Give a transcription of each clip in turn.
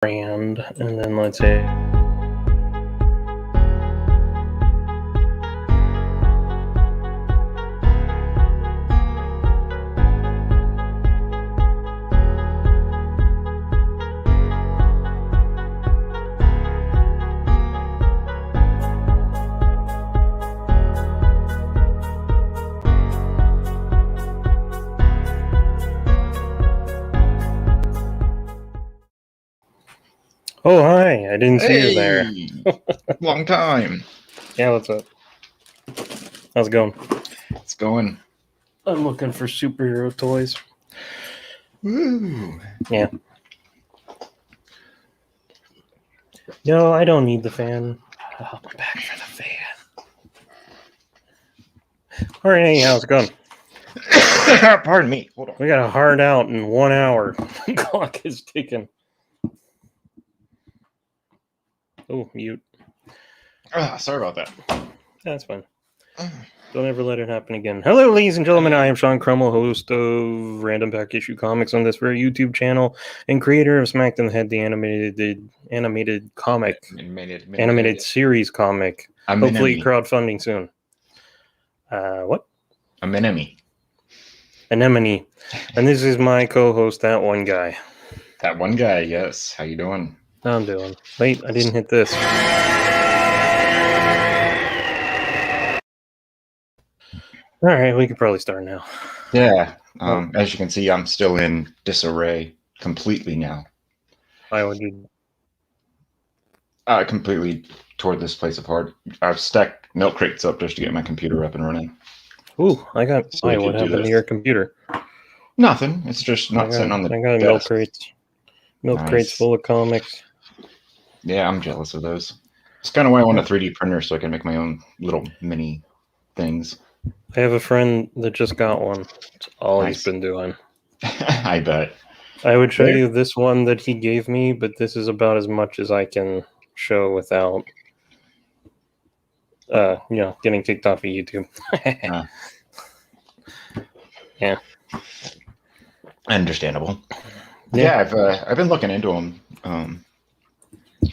brand, and then let's say oh, hi, I didn't see you there. Long time. Yeah, what's up? How's it going? It's going. I'm looking for superhero toys. Woo. Yeah. No, I don't need the fan. I'm back for the fan. All right, hey, how's it going? Pardon me. Hold on. We got a hard out in 1 hour. The clock is ticking. Oh, mute. Sorry about that. That's fine. Don't ever let it happen again. Hello, ladies and gentlemen. I am Sean Crummell, host of Random Pack Issue Comics on this very YouTube channel, and creator of Smacked in the Head, the animated comic, animated series comic. Hopefully, crowdfunding soon. What? Anemone. Anemone. And this is my co-host, that one guy. That one guy, yes. How you doing? How I'm doing. Wait, I didn't hit this. All right, we could probably start now. Yeah. As you can see, I'm still in disarray completely now. Why would you? I completely tore this place apart. I've stacked milk crates up just to get my computer up and running. Ooh, I got. So what happened to your computer? Nothing. It's just not sitting on the I got desk. milk crates. Milk crates full of comics. Yeah, I'm jealous of those. It's kind of why I want a 3D printer so I can make my own little mini things. I have a friend that just got one. That's all he's been doing. I bet. I would show you this one that he gave me, but this is about as much as I can show without, getting kicked off of YouTube. Yeah. Understandable. Yeah, I've been looking into them.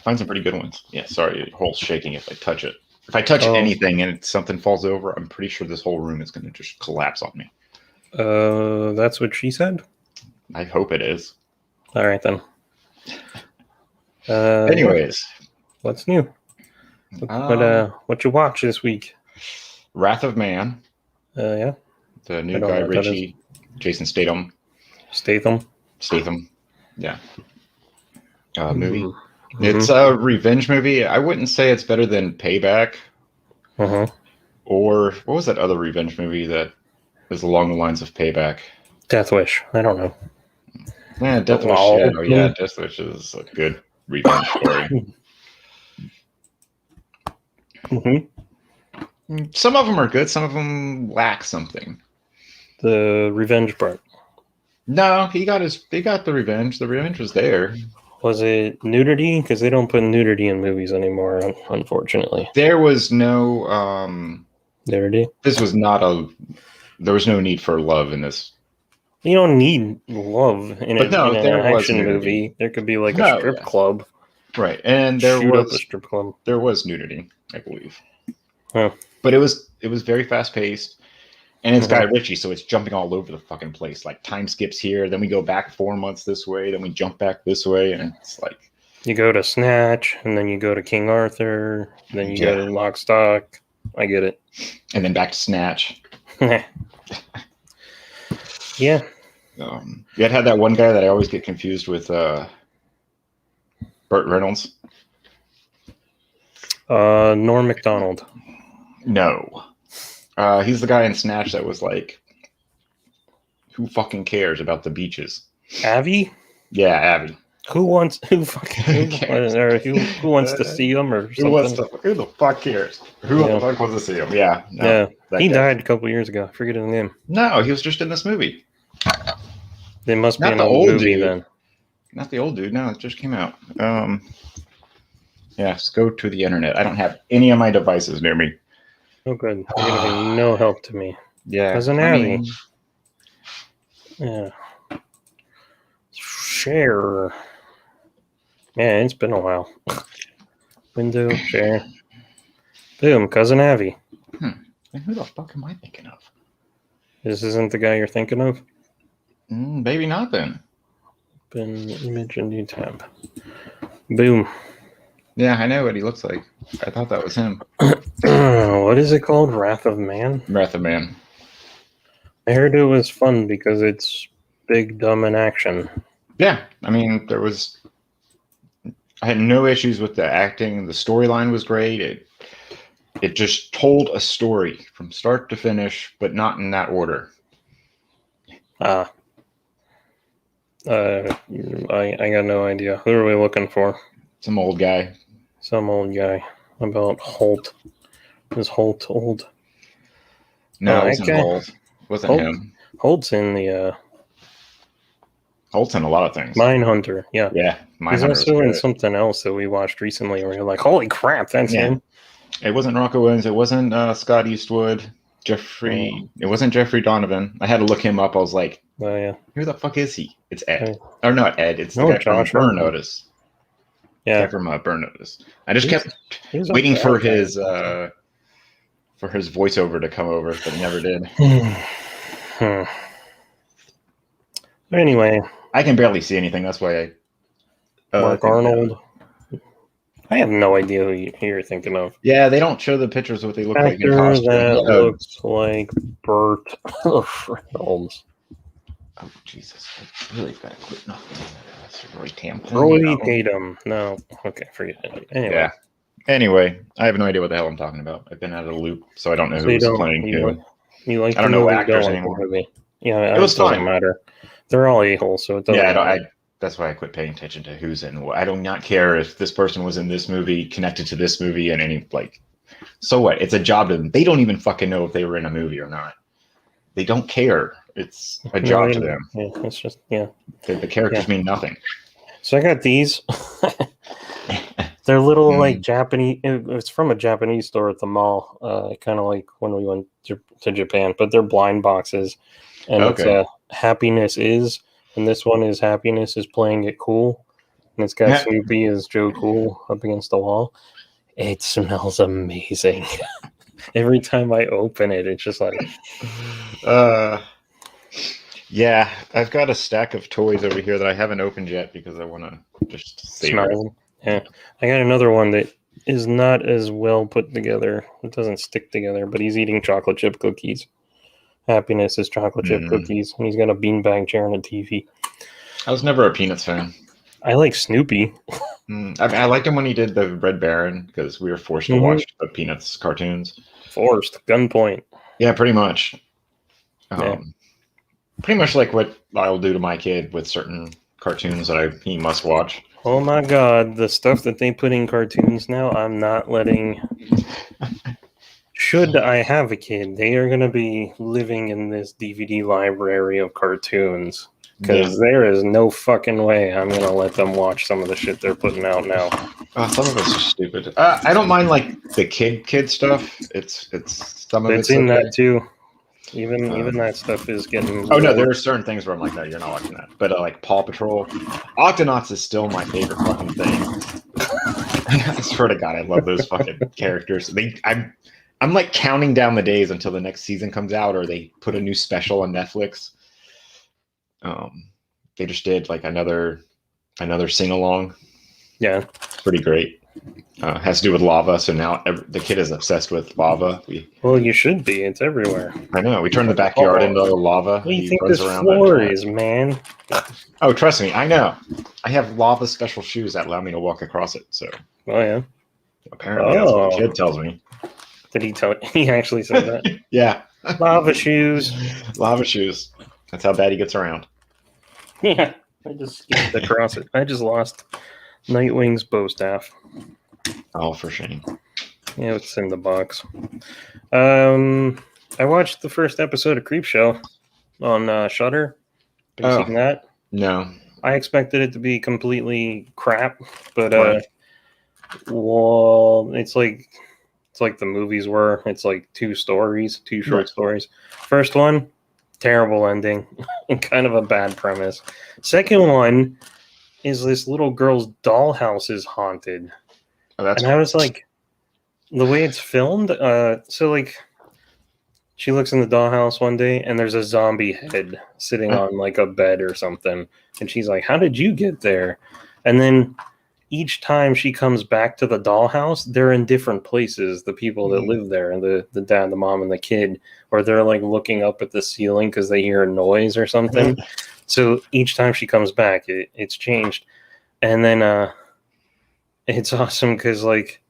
Find some pretty good ones. Yeah, sorry, the whole shaking if I touch it. If I touch anything and something falls over, I'm pretty sure this whole room is going to just collapse on me. That's what she said? I hope it is. All right, then. Anyways. What's new? What you watch this week? Wrath of Man. Yeah. The new Guy Ritchie, Jason Statham. Yeah. Movie. Mm-hmm. It's a revenge movie. I wouldn't say it's better than Payback. Or what was that other revenge movie that is along the lines of Payback? Death Wish. I don't know. Yeah, Death Wish. Yeah, Death Wish is a good revenge story. Some of them are good. Some of them lack something. The revenge part. No, he got the revenge. The revenge was there. Was it nudity? Because they don't put nudity in movies anymore, unfortunately. There was no nudity. This was not there was no need for love in this. You don't need love in an action movie. There could be like a strip club. Right. And there was a strip club. There was nudity, I believe. Huh. But it was very fast paced. And it's Guy Ritchie, so it's jumping all over the fucking place. Like time skips here, then we go back 4 months this way, then we jump back this way, and it's like you go to Snatch, and then you go to King Arthur, then you go to Lock, Stock. I get it. And then back to Snatch. Yeah. You had that one guy that I always get confused with Burt Reynolds. Norm Macdonald. No. He's the guy in Snatch that was like, who fucking cares about the beaches? Avi? Yeah, Avi. Who wants to see him or something? Who the fuck cares? Who the fuck wants to see him? Yeah. No, he died a couple years ago. I forget his name. No, he was just in this movie. They must be an old movie then. Not the old dude. No, it just came out. Yes, go to the internet. I don't have any of my devices near me. Oh, good. You're giving no help to me. Yeah. As an Abby. Yeah. Share. Yeah, it's been a while. Window, share. Boom, Cousin Avi. And who the fuck am I thinking of? This isn't the guy you're thinking of? Maybe not then. Open image and new tab. Boom. Yeah, I know what he looks like. I thought that was him. What is it called? Wrath of Man? Wrath of Man. I heard it was fun because it's big, dumb, and action. Yeah, I mean, I had no issues with the acting. The storyline was great. It just told a story from start to finish, but not in that order. I got no idea. Who are we looking for? Some old guy. Some old guy. About Holt. Is Holt old? No, it wasn't Holt. It wasn't him. Holt's in the Holt's in a lot of things. Mindhunter, yeah. Yeah, He's also in something else that we watched recently where you're like, holy crap, that's him. It wasn't Rocco Williams. It wasn't Scott Eastwood. Jeffrey. It wasn't Jeffrey Donovan. I had to look him up. I was like, oh yeah, who the fuck is he? It's Ed. Or not Ed. It's the guy from Burn Notice. Yeah, the guy from Burn Notice. I just kept waiting for his voiceover to come over, but it never did. Anyway, I can barely see anything. That's why Mark Arnold. I have no idea who you're thinking of. Yeah, they don't show the pictures of what they look like in costume. That looks like Burt Reynolds. Oh, Jesus. I really got to quit nothing. That's Roy Tampton. Roy Tatum. No. Okay, forget it. Anyway. Yeah. Anyway, I have no idea what the hell I'm talking about. I've been out of the loop, so I don't know who's playing who. You like I don't know actors anymore. Yeah, it doesn't matter. They're all a-holes, so it doesn't matter. That's why I quit paying attention to who's in what. I do not care if this person was in this movie, connected to this movie, and any, like, so what? It's a job to them. They don't even fucking know if they were in a movie or not. They don't care. It's a job to them. Yeah, it's just, The characters mean nothing. So I got these. They're little, like, Japanese, it's from a Japanese store at the mall, kind of like when we went to Japan, but they're blind boxes, and it's Happiness Is. And this one is Happiness Is Playing It Cool. And it's got Snoopy as Joe Cool up against the wall. It smells amazing. Every time I open it, it's just like... yeah, I've got a stack of toys over here that I haven't opened yet because I want to just smell them. Yeah. I got another one that is not as well put together. It doesn't stick together, but he's eating chocolate chip cookies. Happiness is chocolate chip cookies, and he's got a beanbag chair and a TV. I was never a Peanuts fan. I like Snoopy. I liked him when he did the Red Baron because we were forced to watch the Peanuts cartoons. Forced, gunpoint. Yeah, pretty much. Pretty much like what I'll do to my kid with certain cartoons that he must watch. Oh my god, the stuff that they put in cartoons now, I'm not letting... Should I have a kid, they are going to be living in this DVD library of cartoons. Because there is no fucking way I'm going to let them watch some of the shit they're putting out now. Some of it's just stupid. I don't mind, like, the kid stuff. It's some of it's in that, too. Even that stuff is getting... Oh, no, there are certain things where I'm like, no, you're not watching that. But, like, Paw Patrol. Octonauts is still my favorite fucking thing. I swear to God, I love those fucking characters. I'm like counting down the days until the next season comes out or they put a new special on Netflix. They just did like another sing-along. Yeah. It's pretty great. Has to do with lava. So now the kid is obsessed with lava. Well, you should be. It's everywhere. I know. We turned the backyard into lava. What do you think this floor is, man? Oh, trust me. I know. I have lava special shoes that allow me to walk across it. So. Oh, yeah. Apparently that's what the kid tells me. Did he tell? He actually said that. Yeah. Lava shoes. Lava shoes. That's how bad he gets around. Yeah. I just skipped across it. I just lost Nightwing's bow staff. Oh, for shame. Yeah, it's in the box. I watched the first episode of Creep Show on Shudder. Have you seen that? No. I expected it to be completely crap, but well, it's like the movies were. It's like two short stories. First one, terrible ending and kind of a bad premise. Second one, is this little girl's dollhouse is haunted. Oh, that's And I was like, the way it's filmed, so like she looks in the dollhouse one day and there's a zombie head sitting on like a bed or something. And she's like, how did you get there? And then each time she comes back to the dollhouse, they're in different places, the people that live there, and the dad, the mom, and the kid, or they're like looking up at the ceiling because they hear a noise or something. So each time she comes back, it's changed. And then it's awesome because like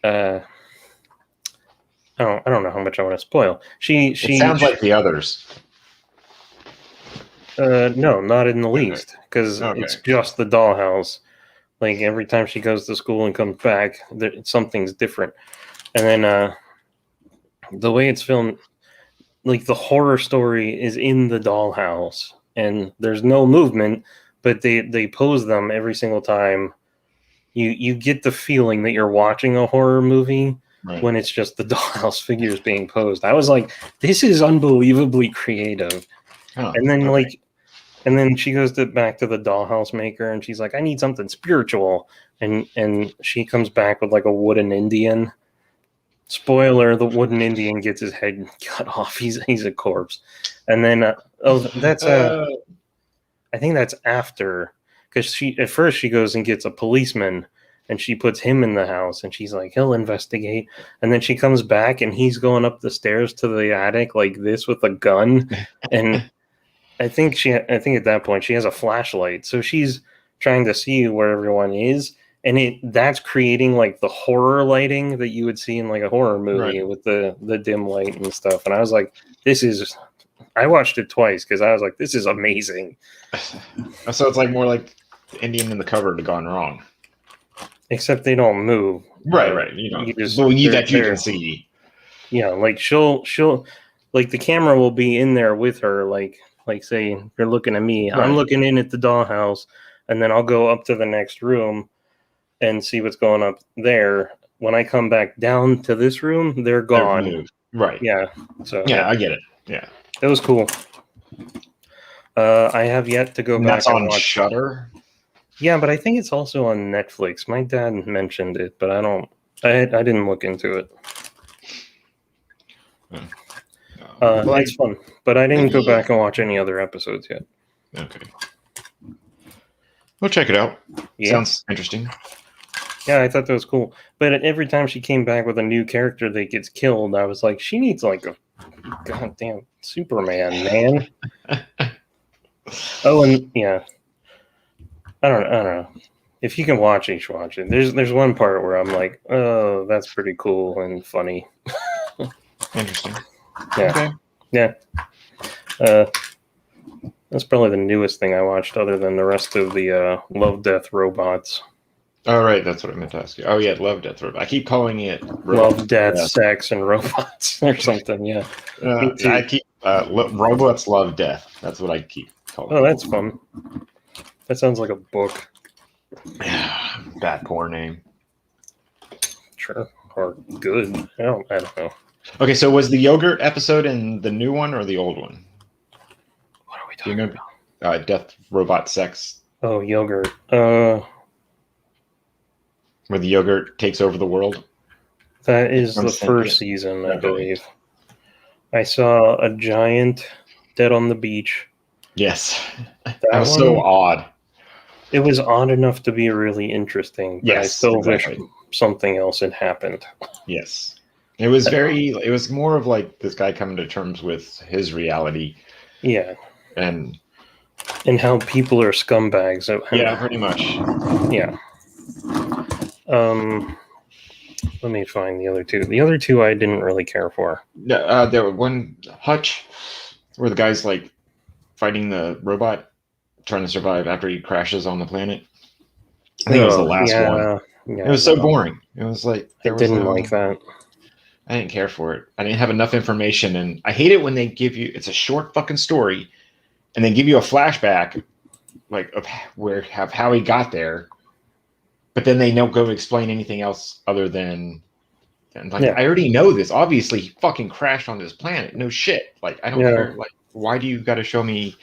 I don't know how much I want to spoil. She It sounds like the others. No, not in the least, because Okay. it's just the dollhouse. Like every time she goes to school and comes back, something's different. And then the way it's filmed, like the horror story is in the dollhouse, and there's no movement, but they pose them every single time. You get the feeling that you're watching a horror movie. Right. When it's just the dollhouse figures being posed. I was like, this is unbelievably creative. Oh, and then and then she goes back to the dollhouse maker and she's like, I need something spiritual. And she comes back with like a wooden Indian. Spoiler, the wooden Indian gets his head cut off. He's a corpse. And then that's I think that's after, because at first she goes and gets a policeman and she puts him in the house and she's like, he'll investigate. And then she comes back and he's going up the stairs to the attic like this with a gun. And I think at that point she has a flashlight. So she's trying to see where everyone is. And that's creating like the horror lighting that you would see in like a horror movie, right, with the dim light and stuff. And I was like, I watched it twice because I was like, this is amazing. So it's like more like the Indian in the cupboard gone wrong. Except they don't move. Right. You know, you can see. Yeah, like she'll like the camera will be in there with her, like say you're looking at me, right. I'm looking in at the dollhouse, and then I'll go up to the next room and see what's going up there. When I come back down to this room, they're gone. Right. Yeah. So yeah, I get it. Yeah. It was cool. I have yet to go back. That's on Shudder. Yeah, but I think it's also on Netflix. My dad mentioned it, but I didn't look into it. It's fun, but I didn't go back and watch any other episodes yet. Okay. We'll check it out. Yeah. Sounds interesting. Yeah, I thought that was cool. But every time she came back with a new character that gets killed, I was like, she needs like a goddamn Superman, man. Oh, and yeah. I don't know. If you can watch it, you should watch it. There's one part where I'm like, oh, that's pretty cool and funny. Interesting. Yeah. Okay. Yeah. That's probably the newest thing I watched other than the rest of the Love, Death, Robots. Oh, right. That's what I meant to ask you. Oh, yeah. Love, Death, Robots. I keep calling it Love, Death, Sex, and Robots or something. Yeah. I keep Robots, Love, Death. That's what I keep calling it. Oh, that's fun. That sounds like a book. Bad poor name. Sure. Or good. I don't know. Okay, so was the yogurt episode in the new one or the old one? What are we talking about? Death, Robot, Sex. Oh, yogurt. Where the yogurt takes over the world? That is the first season, I believe. I saw a giant dead on the beach. Yes. That was so odd. It was odd enough to be really interesting, but yes, I still wish something else had happened. Yes. It was more of like this guy coming to terms with his reality. Yeah. And how people are scumbags. Yeah, pretty much. Yeah. Let me find the other two. The other two I didn't really care for. There were one Hutch, where the guy's like fighting the robot, trying to survive after he crashes on the planet. I think it was the last one. Yeah, it was so boring. It was like I didn't like that. I didn't care for it. I didn't have enough information, and I hate it when they give you it's a short fucking story, and they give you a flashback, like of how he got there, but then they don't go to explain anything else other than like I already know this. Obviously, he fucking crashed on this planet. No shit. Like I don't know. Like why do you got to show me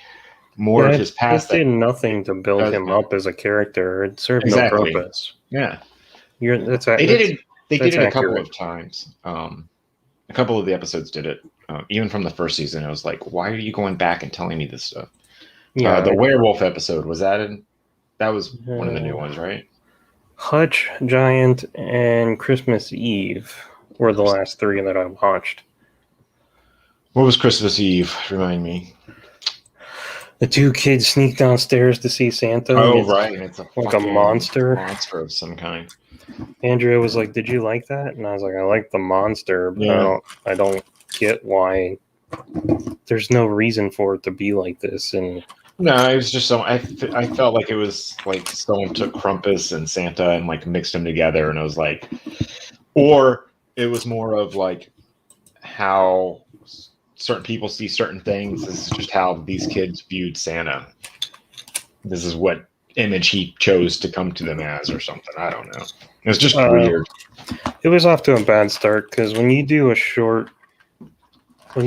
more of his past. It did nothing to build him up as a character. It served no purpose. Yeah, They did it a couple of times. A couple of the episodes did it. Even from the first season, I was like, "Why are you going back and telling me this stuff?" Yeah, the werewolf episode was that in? That was one of the new ones, right? Hutch, Giant, and Christmas Eve were the last three that I watched. What was Christmas Eve? Remind me. The two kids sneak downstairs to see Santa. Oh, right. It's like a monster. Monster of some kind. Andrea was like, "Did you like that?" And I was like, "I like the monster, but I don't get why there's no reason for it to be like this." And no, it was just so I felt like it was like someone took Krampus and Santa and like mixed them together, and I was like, or it was more of like how certain people see certain things. This is just how these kids viewed Santa. This is what image he chose to come to them as, or something. I don't know. It was just weird. It was off to a bad start because when you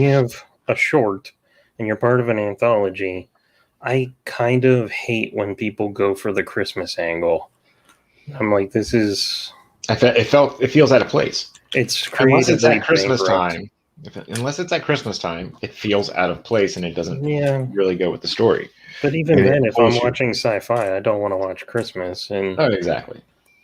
have a short and you're part of an anthology, I kind of hate when people go for the Christmas angle. I'm like, this is. It feels out of place. It's unless it's at Christmas time. Unless it's at Christmas time, it feels out of place and it doesn't really go with the story. But even then, if I'm watching sci-fi, I don't want to watch Christmas. Exactly.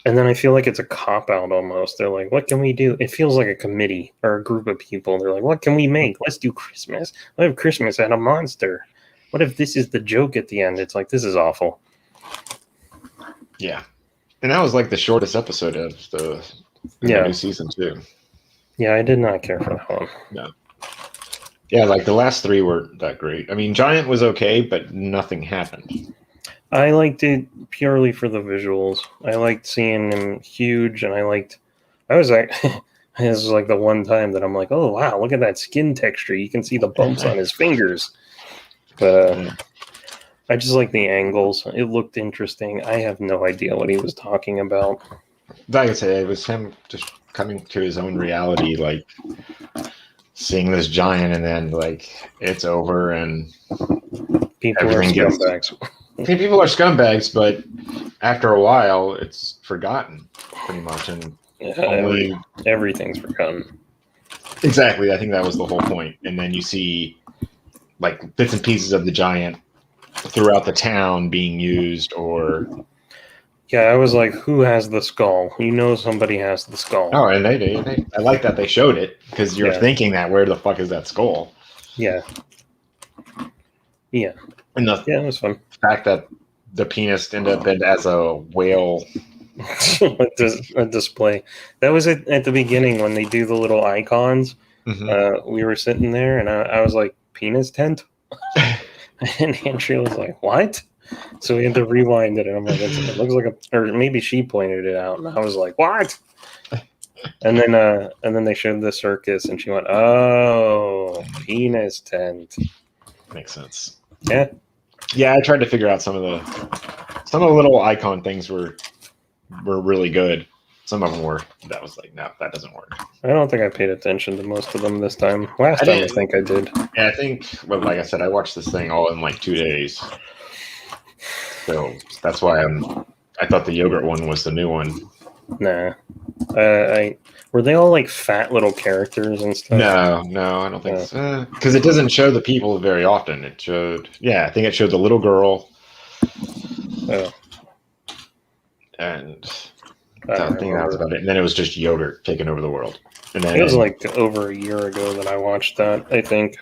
And then I feel like it's a cop-out almost. They're like, what can we do? It feels like a committee or a group of people. They're like, what can we make? Let's do Christmas. What if Christmas had a monster? What if this is the joke at the end? It's like, this is awful. Yeah. And that was like the shortest episode of the new season, too. Yeah, I did not care for that one. No. Yeah, like the last three weren't that great. I mean, Giant was okay, but nothing happened. I liked it purely for the visuals. I liked seeing him huge, and this is like the one time that I'm like, oh, wow, look at that skin texture. You can see the bumps on his fingers. But I just like the angles. It looked interesting. I have no idea what he was talking about. Like I said, it was him just coming to his own reality, like seeing this giant, and then like it's over, and everything gets scumbags. People are scumbags, but after a while, it's forgotten pretty much, and everything's forgotten. Exactly, I think that was the whole point. And then you see like bits and pieces of the giant throughout the town being used, or. Yeah, I was like, who has the skull? You know somebody has the skull. Oh, and they I like that they showed it, because you're thinking that, where the fuck is that skull? Yeah. Yeah. And it was fun. The fact that the penis ended up as a whale. a display. That was it at the beginning when they do the little icons. Mm-hmm. We were sitting there, and I was like, penis tent? And Andrea was like, what? So we had to rewind it, and I'm like, it looks like or maybe she pointed it out, and I was like, what? And then they showed the circus, and she went, oh, penis tent. Makes sense. Yeah. Yeah, I tried to figure out some of the little icon things were really good. Some of them were. That was like, no, that doesn't work. I don't think I paid attention to most of them this time. Last time, I think I did. Yeah, I think. Well, like I said, I watched this thing all in like 2 days. So that's why I thought the yogurt one was the new one. Nah. Were they all like fat little characters and stuff? No, I don't think so. Because it doesn't show the people very often. I think it showed the little girl. Oh. And I think that was about it. And then it was just yogurt taking over the world. And then it was like over a year ago that I watched that, I think.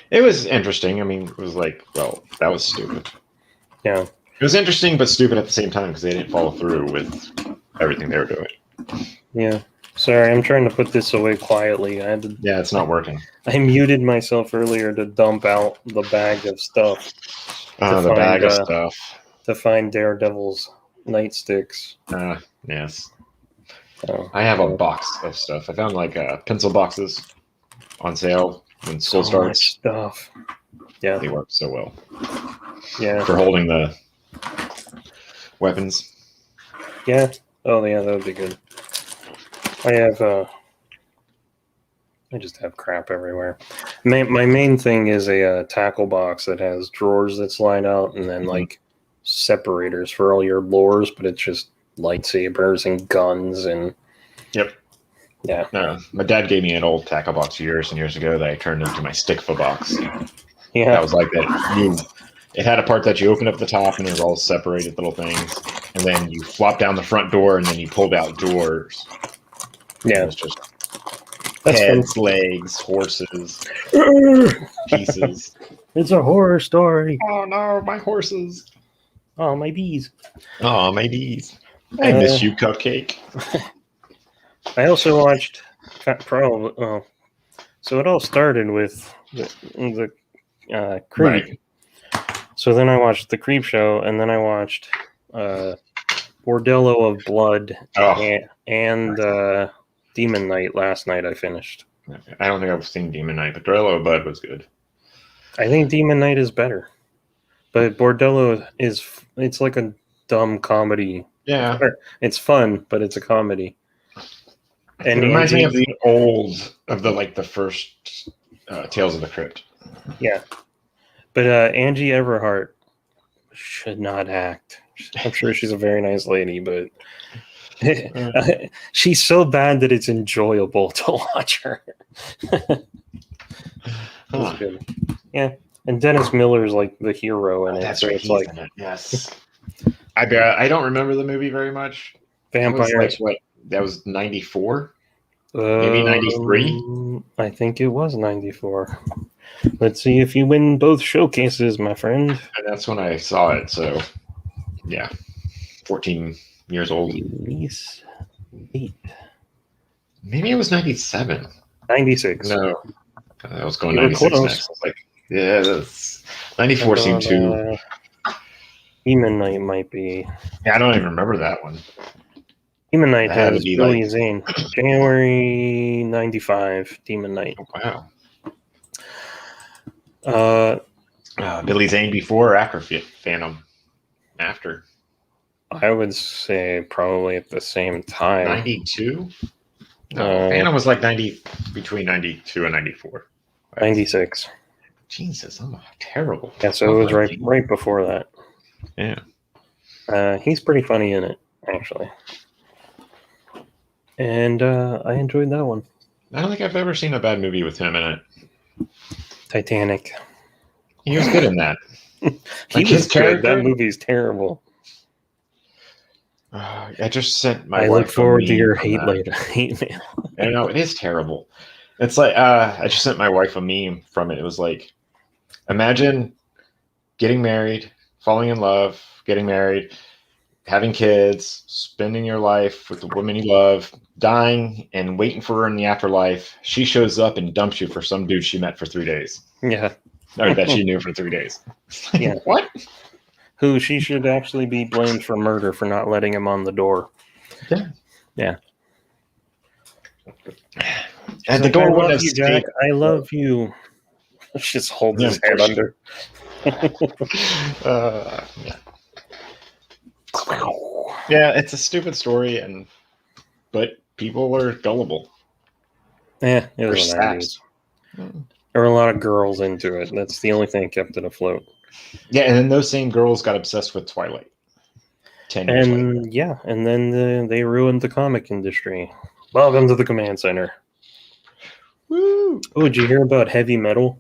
It was interesting. I mean, it was like, well, that was stupid. Yeah. It was interesting but stupid at the same time, because they didn't follow through with everything they were doing. Yeah. Sorry, I'm trying to put this away quietly. Yeah, it's not working. I muted myself earlier to dump out the bag of stuff. Bag of stuff. To find Daredevil's nightsticks. Yes. I have a box of stuff. I found like pencil boxes on sale when school starts. Much stuff. Yeah. They work so well. Yeah. For holding the weapons. Yeah. Oh, yeah, that would be good. I just have crap everywhere. My main thing is a tackle box that has drawers that slide out, and then like separators for all your lures, but it's just lightsabers and guns and. Yep. Yeah. My dad gave me an old tackle box years and years ago that I turned into my stickfa box. Yeah. That was like that. It had a part that you opened up the top and it was all separated little things. And then you flop down the front door and then you pulled out drawers. Yeah. It was just That's heads, fun. legs, horses, pieces. It's a horror story. Oh no, my horses. Oh, my bees. Oh, my bees. I miss you, Cupcake. I also watched so it all started with the Creep. Right. So then I watched the Creep show, and then I watched Bordello of Blood and Demon Knight last night. I finished. I don't think I've seen Demon Knight, but Bordello of Blood was good. I think Demon Knight is better, but Bordello it's like a dumb comedy. Yeah, it's fun, but it's a comedy. And it reminds me of the first Tales of the Crypt. Yeah, but Angie Everhart should not act. I'm sure she's a very nice lady, but she's so bad that it's enjoyable to watch her. That's good. Yeah, and Dennis Miller's like the hero in it. That's so right. It's like in it. Yes. I don't remember the movie very much. vampires. That was 94? Maybe 93? I think it was 94. Let's see if you win both showcases, my friend. And that's when I saw it. So, yeah, 14 years old. Release 8. Maybe it was 97. 96. No, I was going 96 next. I was like, yeah, that's 94 seemed too. Demon Knight might be. Yeah, I don't even remember that one. Demon Knight has Billy Zane. January 95, Demon Knight. Oh, wow. Billy Zane before or after Phantom? After. I would say probably at the same time. 92? No, Phantom was like between 92 and 94. 96. Jesus, I'm terrible. Yeah, so it was right before that. Yeah. He's pretty funny in it, actually. And I enjoyed that one. I don't think I've ever seen a bad movie with him in it. Titanic. He was good in that. He was good. That movie's terrible. I just sent my wife. I look forward to your hate mail. I know, it is terrible. It's like I just sent my wife a meme from it. It was like, imagine getting married, falling in love, getting married, having kids, spending your life with the woman you love, dying and waiting for her in the afterlife. She shows up and dumps you for some dude she met for 3 days. Yeah. Or that she knew for 3 days. Yeah. What? Who she should actually be blamed for murder for not letting him on the door. Yeah. Yeah. And the door wouldn't have Jack. I love you. Just hold his head under. Yeah, it's a stupid story, but people are gullible. Yeah, it was the 90s. There were a lot of girls into it. That's the only thing that kept it afloat. Yeah, and then those same girls got obsessed with Twilight. 10 years later. Yeah, and then they ruined the comic industry. Welcome to the command center. Woo! Oh, did you hear about heavy metal?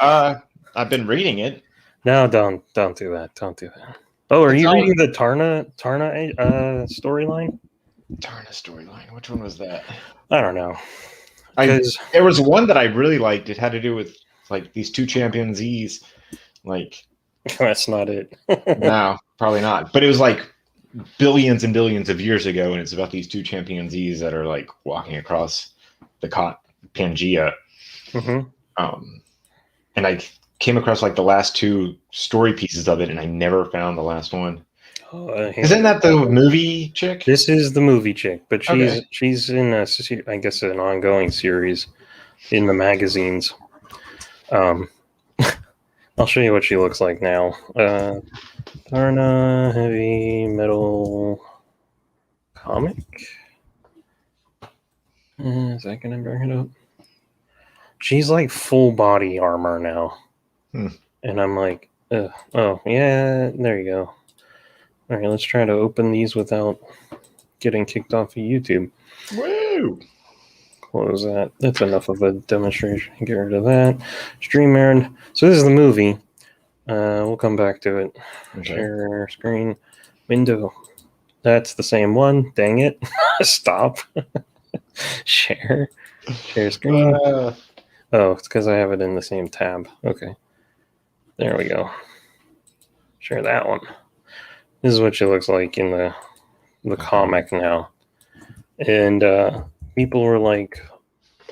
I've been reading it. No, don't do that. Don't do that. Oh, are you reading the Tarna storyline? Tarna storyline. Which one was that? I don't know. There was one that I really liked. It had to do with like these two chimpanzees. Like that's not it. No, probably not. But it was like billions and billions of years ago, and it's about these two chimpanzees that are like walking across the Pangea. Mm-hmm. And I came across like the last two story pieces of it, and I never found the last one. Isn't that the movie chick? This is the movie chick, but she's in I guess an ongoing series in the magazines. I'll show you what she looks like now. Tarna heavy metal comic. Is that gonna bring it up? she's like full body armor now. And I'm like, ugh. Oh, yeah, there you go. All right, let's try to open these without getting kicked off of YouTube. Woo! Close that. That's enough of a demonstration. Get rid of that. Stream aired. So this is the movie. We'll come back to it. Okay. Share screen. Window. That's the same one. Dang it. Stop. Share. Share screen. Oh, it's because I have it in the same tab. Okay. There we go. Share that one. This is what she looks like in the comic now. And people were like,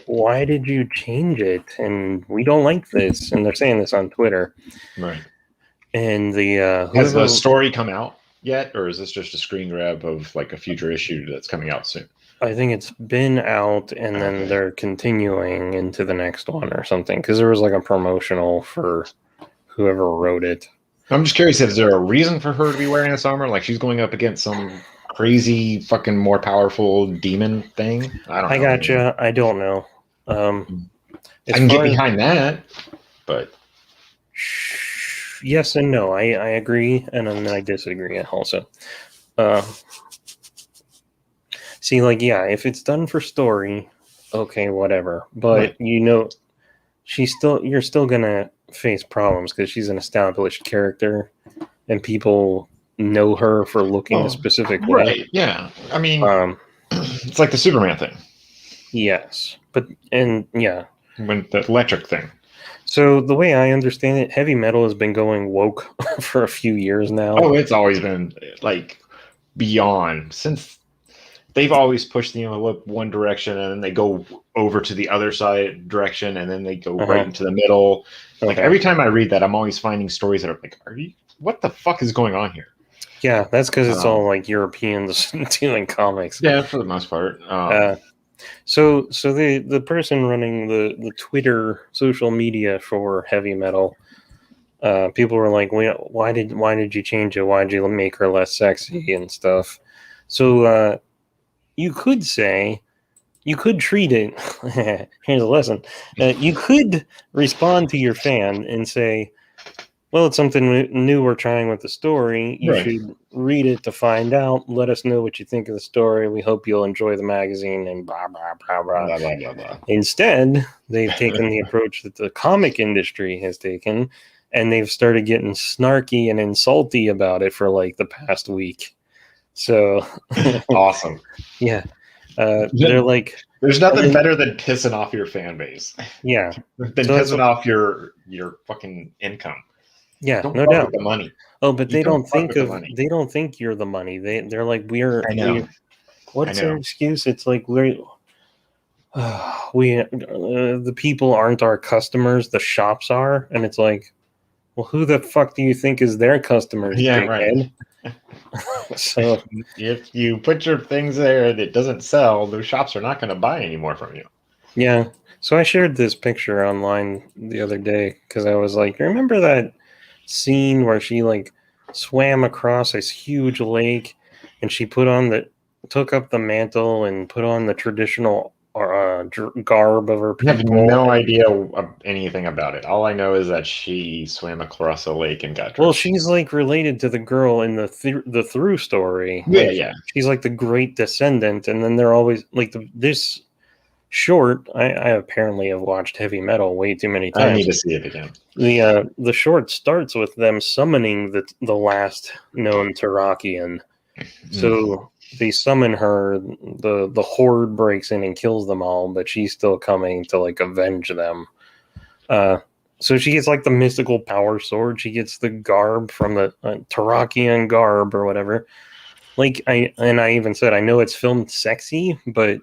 why did you change it? And we don't like this. And they're saying this on Twitter. Right. And has the story come out yet? Or is this just a screen grab of like a future issue that's coming out soon? I think it's been out, and then they're continuing into the next one or something. Because there was like a promotional for whoever wrote it. I'm just curious, is there a reason for her to be wearing this armor? Like she's going up against some crazy fucking more powerful demon thing? I gotcha. I don't know. I can get behind that, but yes and no. I agree, and then I disagree also. See, like, yeah, if it's done for story, okay, whatever. But you're still gonna face problems because she's an established character, and people know her for looking a specific way. Right? Yeah. I mean, it's like the Superman thing. Yes, when the electric thing. So the way I understand it, heavy metal has been going woke for a few years now. Oh, it's always been like beyond since. They've always pushed the envelope one direction, and then they go over to the other side direction, and then they go right into the middle. Like every time I read that, I'm always finding stories that are like, what the fuck is going on here? Yeah, that's because it's all like Europeans doing comics. Yeah, for the most part. So the person running the Twitter social media for heavy metal, people were like, why did you change it? Why did you make her less sexy and stuff? So you could treat it. Here's a lesson. You could respond to your fan and say, well, it's something new we're trying with the story. You should read it to find out. Let us know what you think of the story. We hope you'll enjoy the magazine and blah, blah, blah, blah. Blah, blah, blah, blah. Instead, they've taken the approach that the comic industry has taken, and they've started getting snarky and insulty about it for like the past week. So awesome. Yeah. They're like, there's nothing better than pissing off your fan base. Yeah. Than pissing off your fucking income. Yeah, don't no doubt. The money. Oh, but they don't think you're the money. They're like, I know. What's their excuse? It's like the people aren't our customers, the shops are, and it's like, well, who the fuck do you think is their customers? Yeah, right. So if you put your things there and it doesn't sell, those shops are not going to buy anymore from you. Yeah. So I shared this picture online the other day because I was like, remember that scene where she like swam across this huge lake and she took up the mantle and put on the traditional garb of her people? I have no idea anything about it. All I know is that she swam across a lake and got dressed. Well, she's like related to the girl in the Through story. Yeah, like, yeah. She's like the great descendant, and then they're always like this short. I apparently have watched heavy metal way too many times. I need to see it again. The short starts with them summoning the last known Tarakian. So they summon her, the horde breaks in and kills them all, but she's still coming to like avenge them. So she gets like the mystical power sword. She gets the garb from the Tarakian garb or whatever. Like I even said, I know it's filmed sexy, but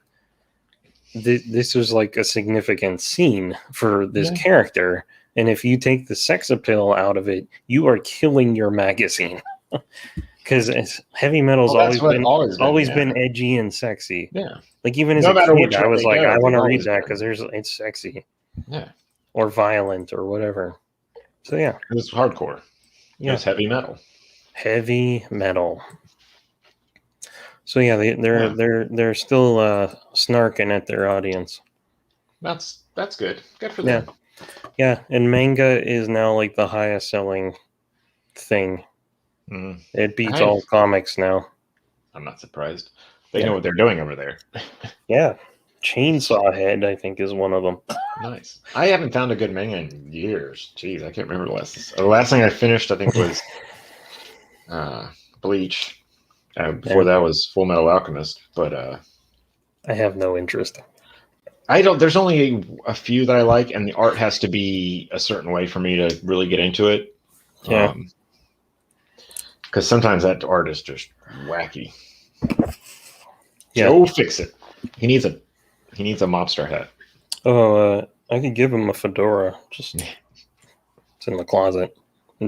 this was like a significant scene for this character. And if you take the sex appeal out of it, you are killing your magazine. Because heavy metal's always been edgy and sexy. Yeah. Like even as a kid, I was like, I want to read that because it's sexy. Yeah. Or violent or whatever. So yeah. It's hardcore. Yeah. It's heavy metal. Heavy metal. So yeah, they're still snarking at their audience. That's That's good. Good for them. Yeah, and manga is now like the highest selling thing. It beats all comics now. I'm not surprised. They know what they're doing over there. Yeah. Chainsaw Head, I think, is one of them. Nice. I haven't found a good manga in years. Jeez, I can't remember the last thing I finished, I think, was Bleach. Before that was Full Metal Alchemist, but I have no interest. There's only a few that I like, and the art has to be a certain way for me to really get into it. Yeah. Because sometimes that art is just wacky. Yeah. Joe Fix It. He needs a mobster hat. Oh, I could give him a fedora. Just it's in the closet. I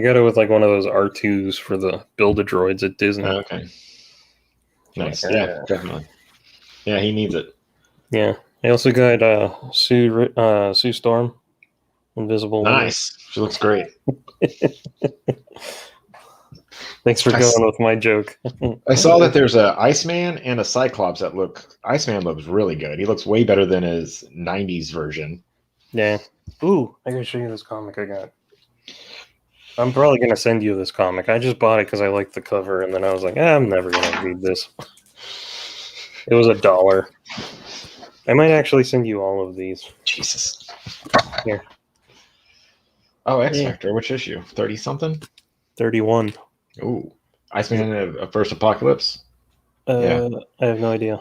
got it with like one of those R2s for the Build-A-Droids at Disney. Okay. Nice. Yeah, definitely. Yeah, he needs it. Yeah. I also got Sue Storm, Invisible Woman. Nice. She looks great. Thanks for going with my joke. I saw that there's a Iceman and a Cyclops that Iceman looks really good. He looks way better than his 90s version. Yeah. Ooh, I gotta show you this comic I got. I'm probably gonna send you this comic. I just bought it because I liked the cover, and then I was like, I'm never gonna read this. It was $1. I might actually send you all of these. Jesus. Here. Oh, X Factor. Which issue? 30-something? 31. Ooh. Iceman of First Apocalypse? I have no idea.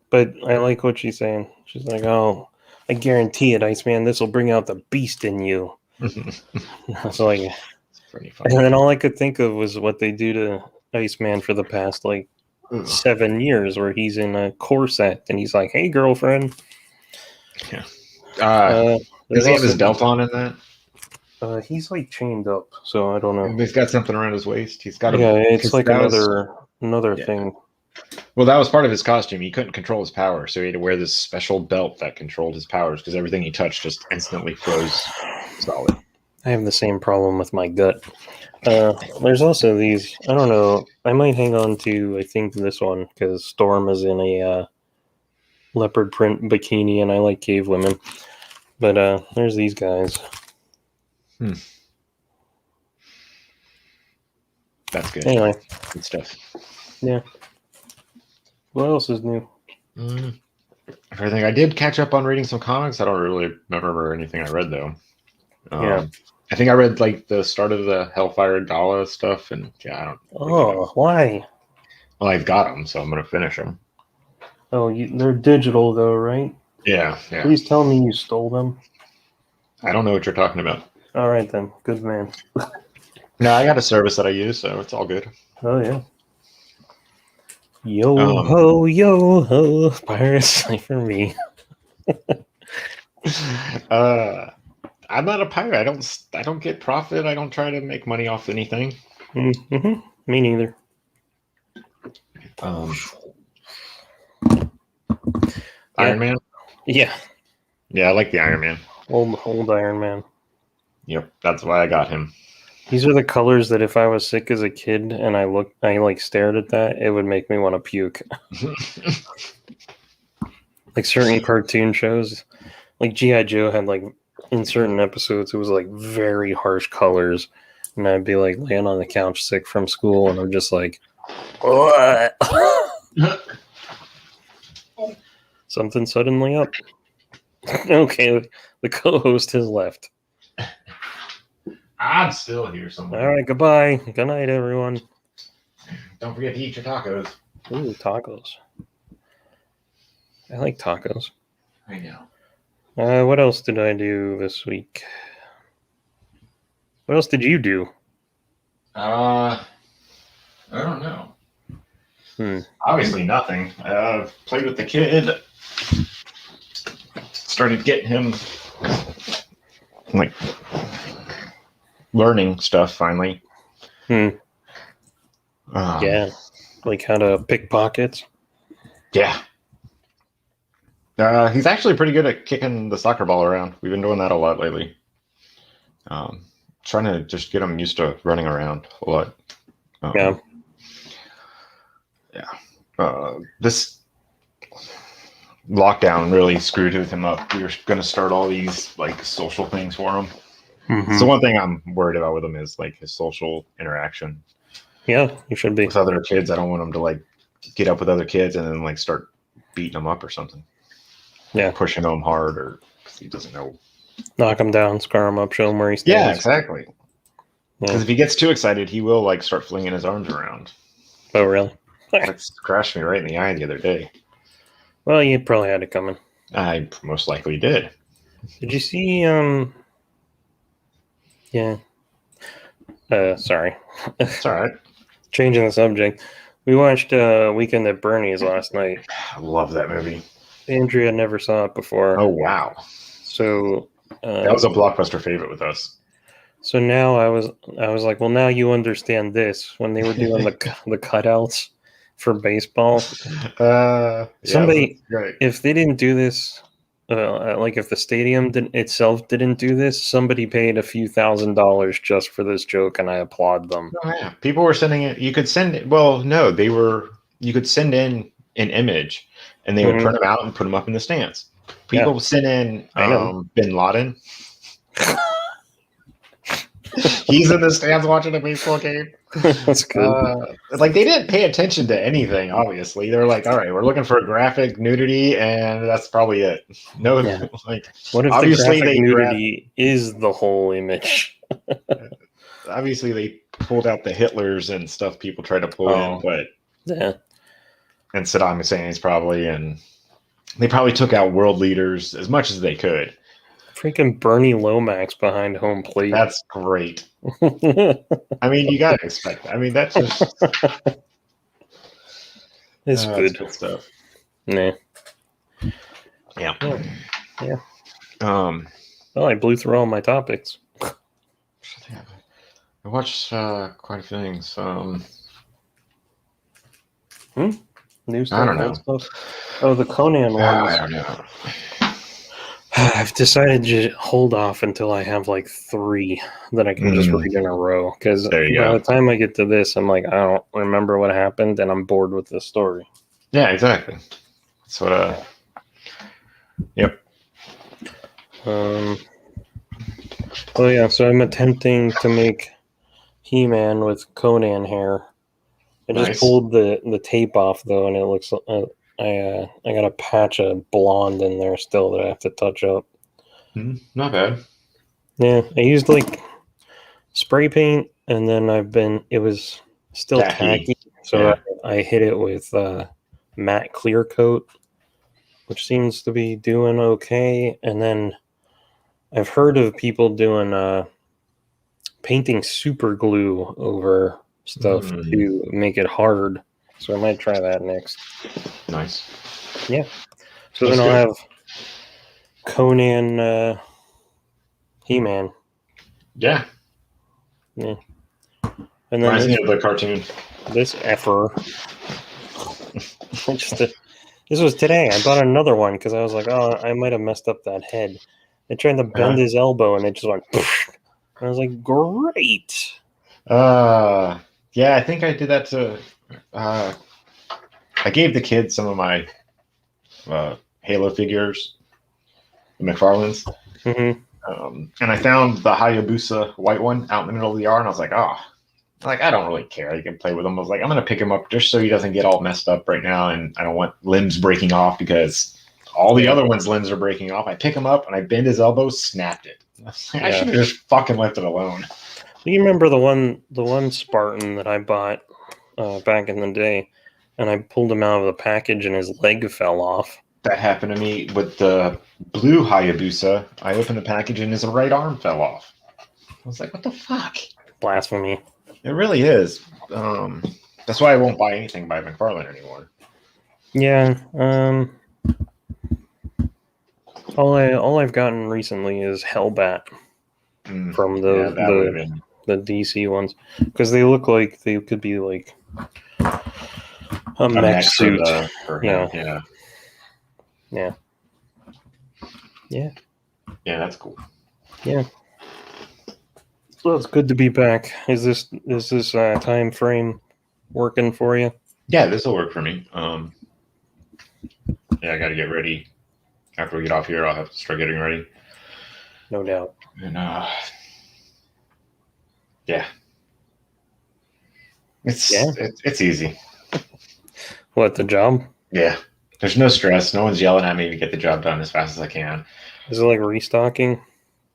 But I like what she's saying. She's like, oh, I guarantee it, Iceman. This will bring out the beast in you. It's like, it's pretty funny. And then all I could think of was what they do to Iceman for the past, 7 years, where he's in a corset and he's like, hey, girlfriend. Yeah. Does he have his belt on in that? He's chained up, so I don't know. He's got something around his waist. He's got it's like another thing. Well, that was part of his costume. He couldn't control his power, so he had to wear this special belt that controlled his powers because everything he touched just instantly froze solid. I have the same problem with my gut. There's also these. I don't know. I might hang on to. I think this one because Storm is in a leopard print bikini, and I like cave women. But there's these guys. That's good. Anyway, good stuff. Yeah. What else is new? Everything. I did catch up on reading some comics. I don't really remember anything I read though. I think I read the start of the Hellfire Gala stuff, and I don't. Why? Well, I've got them, so I'm gonna finish them. Oh, they're digital though, right? Yeah. Please tell me you stole them. I don't know what you're talking about. All right then, good man. No, I got a service that I use, so it's all good. Oh yeah. Yo ho, pirates for me. I'm not a pirate. I don't get profit. I don't try to make money off anything. Mm-hmm. Me neither. Iron Man. Yeah. Yeah, I like the Iron Man. Old Iron Man. Yep, that's why I got him. These are the colors that if I was sick as a kid and I stared at that, it would make me want to puke. Certain cartoon shows, like G.I. Joe had in certain episodes, it was very harsh colors. And I'd be laying on the couch sick from school and I'm just like, what? Something suddenly up. Okay, the co-host has left. I'm still here somewhere. All right, goodbye. Good night, everyone. Don't forget to eat your tacos. Ooh, tacos. I like tacos. I know. What else did I do this week? What else did you do? I don't know. Obviously nothing. Played with the kid. Started getting him learning stuff finally. Yeah, how to pick pockets. Yeah. He's actually pretty good at kicking the soccer ball around. We've been doing that a lot lately. Trying to just get him used to running around a lot. Yeah. lockdown really screwed with him up. We were going to start all these like social things for him. Mm-hmm. So one thing I'm worried about with him is like his social interaction. Yeah, you should be. With other kids, I don't want him to like get up with other kids and then like start beating them up or something. Yeah, pushing him hard or because he doesn't know. Knock him down, scar him up, show him where he stands. Yeah, exactly. Because if he gets too excited, he will like start flinging his arms around. Oh, really? That crashed me right in the eye the other day. Well, you probably had it coming. I most likely did. Did you see? Yeah. Sorry. It's all right. Changing the subject. We watched Weekend at Bernie's last night. I love that movie. Andrea never saw it before. Oh wow! So that was a blockbuster favorite with us. So now I was like, well, now you understand this. When they were doing the cutouts for baseball, somebody, if they didn't do this, like if the stadium itself didn't do this, somebody paid a few $1,000s just for this joke, and I applaud them. Oh, yeah. People were sending it. You could send it. Well, no, they were. You could send in an image, and they would print them out and put them up in the stands. People sent in Bin Laden. He's in the stands watching a baseball game. That's good. Like they didn't pay attention to anything. Obviously, they were like, "All right, we're looking for graphic nudity, and that's probably it." No, like what if obviously the graphic nudity is the whole image? Obviously, they pulled out the Hitlers and stuff people tried to pull in, but and Saddam Hussein's probably, and they probably took out world leaders as much as they could. Freaking Bernie Lomax behind home plate. That's great. I mean, you gotta expect that. I mean, that's just it's good stuff. Nah. Yeah. Well, I blew through all my topics. I watched quite a few things. New stuff, I don't know. stuff. Oh, the Conan ones. I don't know. I've decided to hold off until I have like 3 that I can just read in a row. Because by the time I get to this, I'm like, I don't remember what happened, and I'm bored with this story. Yeah, exactly. That's what. Yep. Oh yeah, so I'm attempting to make He-Man with Conan hair. I just pulled the tape off though, and it looks. I got a patch of blonde in there still that I have to touch up. Not bad. Yeah, I used like spray paint, and then it was still tacky, so I hit it with matte clear coat, which seems to be doing okay. And then I've heard of people doing painting super glue over stuff to make it hard. So I might try that next. Nice. Yeah. So then I'll have Conan He-Man. Yeah. Yeah. And then reminds me of the cartoon. This effer. This was today. I bought another one because I was like, oh, I might have messed up that head. I tried to bend his elbow and it just went. I was like, great. Yeah, I think I did that to. I gave the kids some of my Halo figures, the McFarlanes, and I found the Hayabusa white one out in the middle of the yard, and I was like, I don't really care. You can play with him. I was like, I'm gonna pick him up just so he doesn't get all messed up right now, and I don't want limbs breaking off because all the other ones' limbs are breaking off. I pick him up and I bend his elbow, snapped it. I should have just fucking left it alone. You remember the one Spartan that I bought back in the day, and I pulled him out of the package and his leg fell off. That happened to me with the blue Hayabusa. I opened the package and his right arm fell off. I was like, what the fuck? Blasphemy. It really is. That's why I won't buy anything by McFarlane anymore. Yeah. All I've gotten recently is Hellbat from the DC ones, because they look like they could be like a mech suit. Yeah, that's cool. Yeah. So it's good to be back. Is this time frame working for you? Yeah, this will work for me. Yeah, I got to get ready. After we get off here, I'll have to start getting ready. No doubt. And yeah, it's easy. What, the job? Yeah, there's no stress. No one's yelling at me to get the job done as fast as I can. Is it like restocking?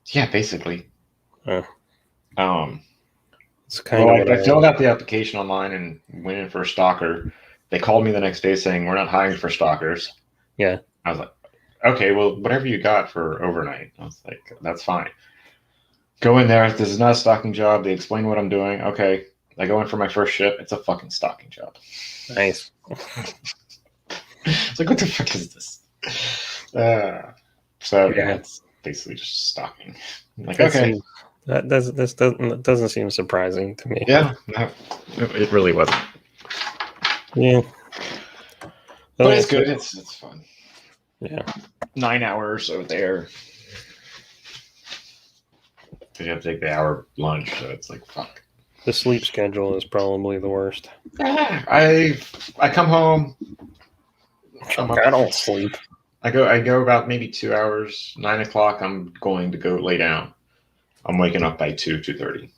Yeah, basically. It's kind Well, of I filled out the application online and went in for a stalker. They called me the next day saying we're not hiring for stalkers. Yeah. I was like, okay, well, whatever you got for overnight. I was like, that's fine. Go in there. This is not a stalking job. They explain what I'm doing. Okay. I go in for my first shift. It's a fucking stalking job. Nice. It's like, what the fuck is this? Yeah, it's basically just stalking. I'm like, okay. This doesn't seem surprising to me. Yeah, no, it really wasn't. Yeah. But it's good. It's fun. Yeah. 9 hours over there. You have to take the hour lunch, so it's like, fuck. The sleep schedule is probably the worst. I come home. I don't sleep. I go about maybe 2 hours. 9 o'clock, I'm going to go lay down. I'm waking up by 2:30.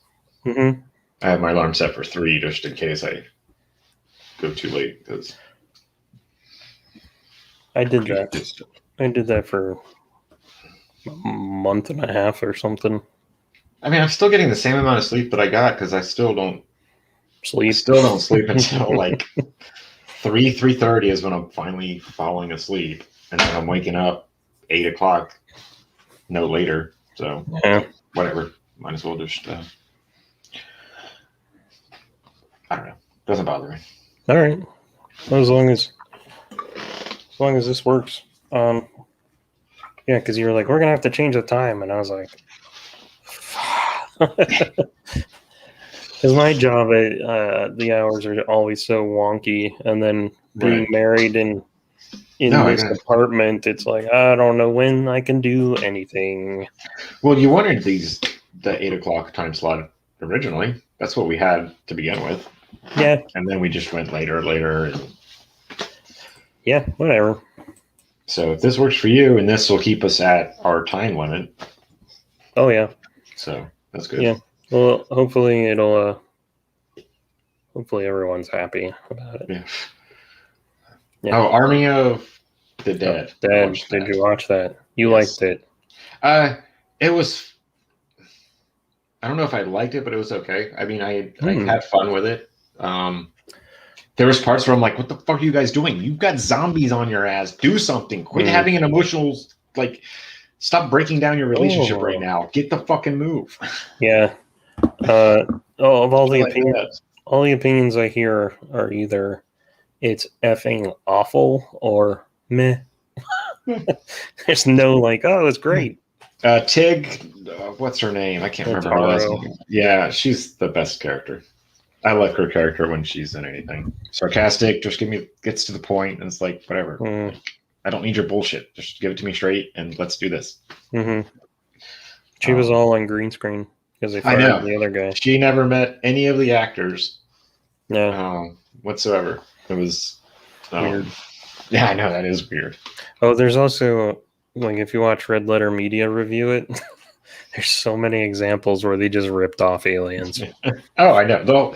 Mm-hmm. I have my alarm set for 3 just in case I go too late. Because I did that. I did that for a month and a half or something. I mean, I'm still getting the same amount of sleep that I got because I still don't sleep. I still don't sleep until like 3:30 is when I'm finally falling asleep, and then I'm waking up 8 o'clock, no later. So whatever, might as well just I don't know. Doesn't bother me. All right, as long as this works. Yeah, because you were like, we're gonna have to change the time, and I was like, because my job, the hours are always so wonky, and then being married and in this apartment, it's like I don't know when I can do anything. Well, you wanted the 8 o'clock time slot originally. That's what we had to begin with. Yeah, and then we just went later. And... yeah, whatever. So if this works for you, and this will keep us at our time limit. Oh yeah. So that's good. Yeah. Well, hopefully it'll. Hopefully everyone's happy about it. Yeah. Oh, Army of the Dead. Did you watch that? You liked it? It was. I don't know if I liked it, but it was okay. I mean, I had fun with it. There was parts where I'm like, "What the fuck are you guys doing? You've got zombies on your ass. Do something. Quit having an emotional Stop breaking down your relationship right now. Get the fucking move." Yeah. Of all the opinions, all the opinions I hear are either it's effing awful or meh. There's no oh, it's great. Tig, what's her name? I can't remember her last name. Yeah, she's the best character. I like her character when she's in anything. Sarcastic, just gets to the point, and it's like, whatever. I don't need your bullshit. Just give it to me straight, and let's do this. Mm-hmm. She was all on green screen because they fired the other guy. She never met any of the actors. No. Whatsoever. It was weird. Yeah, I know, that is weird. Oh, there's also if you watch Red Letter Media review it, there's so many examples where they just ripped off aliens. Oh, I know. Though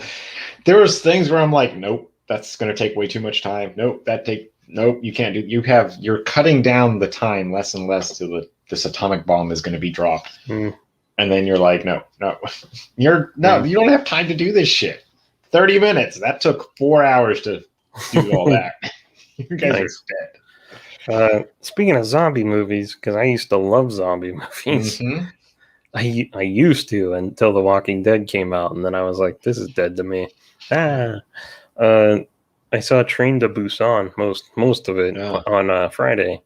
there was things where I'm like, nope, that's going to take way too much time. Nope, you can't do. You're cutting down the time less and less to this atomic bomb is going to be dropped. And then you're like, no, you don't have time to do this shit. 30 minutes. That took 4 hours to do all that. You guys are dead. Speaking of zombie movies, because I used to love zombie movies. Mm-hmm. I used to until The Walking Dead came out, and then I was like, this is dead to me. I saw Train to Busan, most of it on Friday.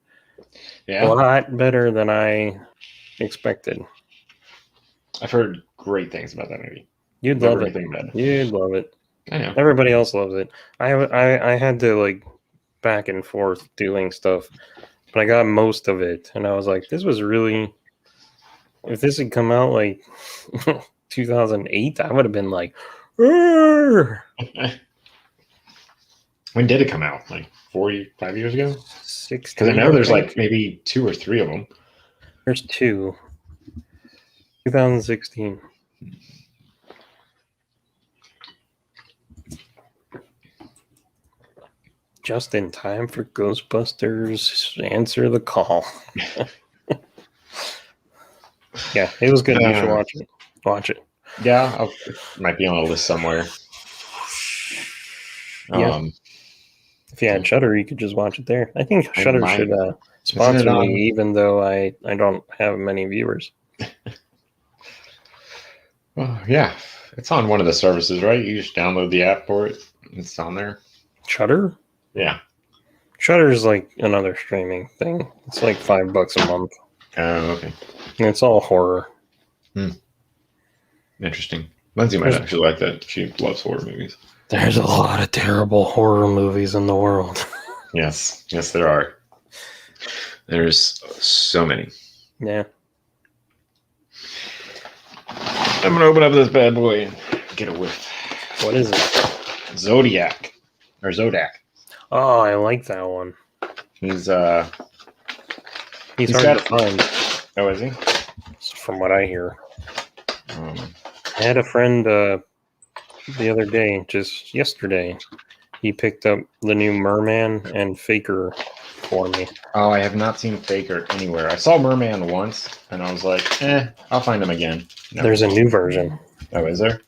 Yeah. A lot better than I expected. I've heard great things about that movie. You'd love it. You'd love it. I know. Everybody else loves it. I had to back and forth doing stuff, but I got most of it, and I was like, this was really. If this had come out 2008, I would have been like, When did it come out? 5 years ago? Because I know there's like maybe 2 or 3 of them. There's 2. 2016. Just in time for Ghostbusters Answer the Call. Yeah, it was good. You should watch it. Watch it. Yeah, it might be on a list somewhere. Yeah. If you had Shudder, you could just watch it there. I think Shudder should sponsor me, even though I don't have many viewers. Well, yeah, it's on one of the services, right? You just download the app for it. It's on there. Shudder? Yeah. Shudder is like another streaming thing. It's like $5 a month. Oh, okay. And it's all horror. Interesting. Lindsay might actually like that. She loves horror movies. There's a lot of terrible horror movies in the world. Yes, there are. There's so many. Yeah. I'm gonna open up this bad boy and get a whiff. What is it? Zodiac. Oh, I like that one. He's hard to find. Oh, is he? From what I hear. I had a friend the other day, just yesterday. He picked up the new Merman and Faker for me. Oh, I have not seen Faker anywhere. I saw Merman once, and I was like, I'll find him again. No. There's a new version. Oh, is there?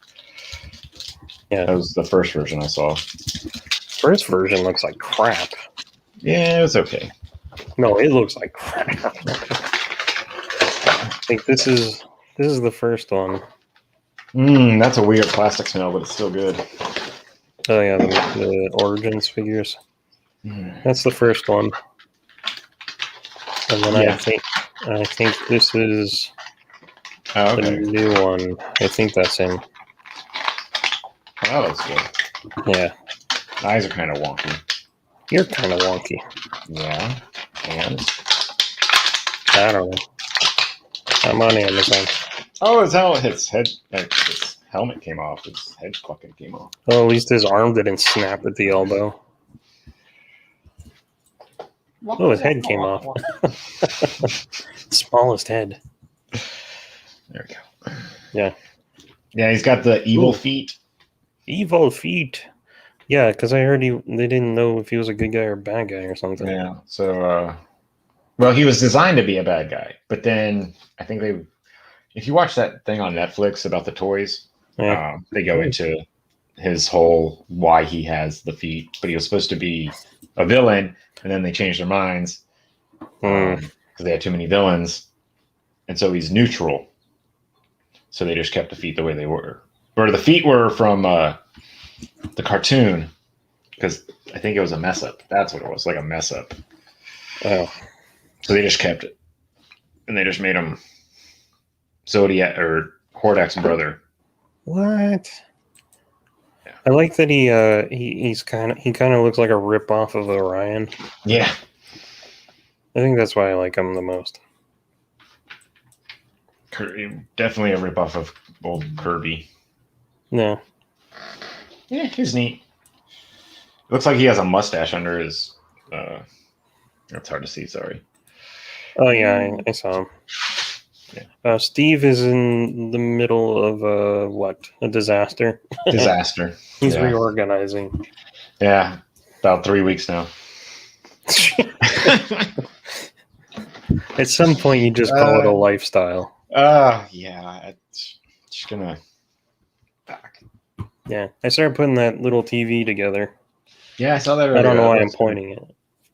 Yeah. That was the first version I saw. First version looks like crap. Yeah, it was okay. No, it looks like crap. I think this is the first one. That's a weird plastic smell, but it's still good. Oh yeah, the Origins figures. That's the first one. And then I think this is the new one. I think that's him. Oh, that looks good. Yeah. Eyes are kind of wonky. You're kind of wonky. Yeah. And I don't know. I'm on Amazon. Oh, his helmet came off. His head fucking came off. Oh, at least his arm didn't snap at the elbow. Oh, his head came off. Smallest head. There we go. Yeah. Yeah, he's got the evil feet. Evil feet. Yeah, because I heard they didn't know if he was a good guy or a bad guy or something. Yeah. So, well, he was designed to be a bad guy, but then I think if you watch that thing on Netflix about the toys, they go into his whole why he has the feet, but he was supposed to be a villain, and then they changed their minds because they had too many villains, and so he's neutral. So they just kept the feet the way they were. Or the feet were from the cartoon, because I think it was a mess up. That's what it was, like a mess up. Oh. So they just kept it. And they just made him Zodiac or Hordak's brother. What? Yeah. I like that he kind of looks like a rip off of Orion. Yeah. I think that's why I like him the most. Definitely a rip off of old Kirby. Yeah. Yeah, he's neat. Looks like he has a mustache under his. That's hard to see. Sorry. Oh yeah, I saw him. Yeah. Steve is in the middle of a disaster. Disaster. He's reorganizing. Yeah, about 3 weeks now. At some point, you just call it a lifestyle. Yeah, it's just gonna. Back. Yeah, I started putting that little TV together. Yeah, I saw that earlier. I don't know why I'm pointing it.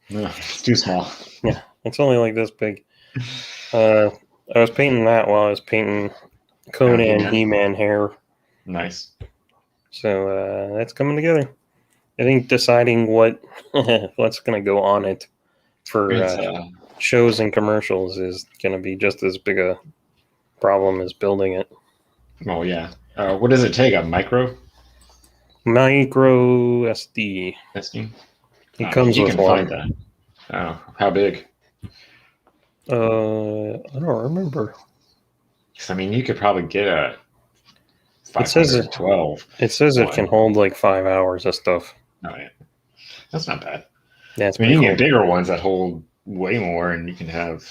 No, it's too small. Yeah, it's only like this big. I was painting that while I was painting Conan He-Man hair. Nice. So that's coming together. I think deciding what's going to go on it for shows and commercials is going to be just as big a problem as building it. Oh yeah. What does it take? A micro SD. SD. It comes with one. Find that. Oh, how big? I don't remember. I mean, you could probably get a 512. It says it can hold like 5 hours of stuff. Oh yeah, that's not bad. That's I mean, you pretty can cool. get bigger ones that hold way more, and you can have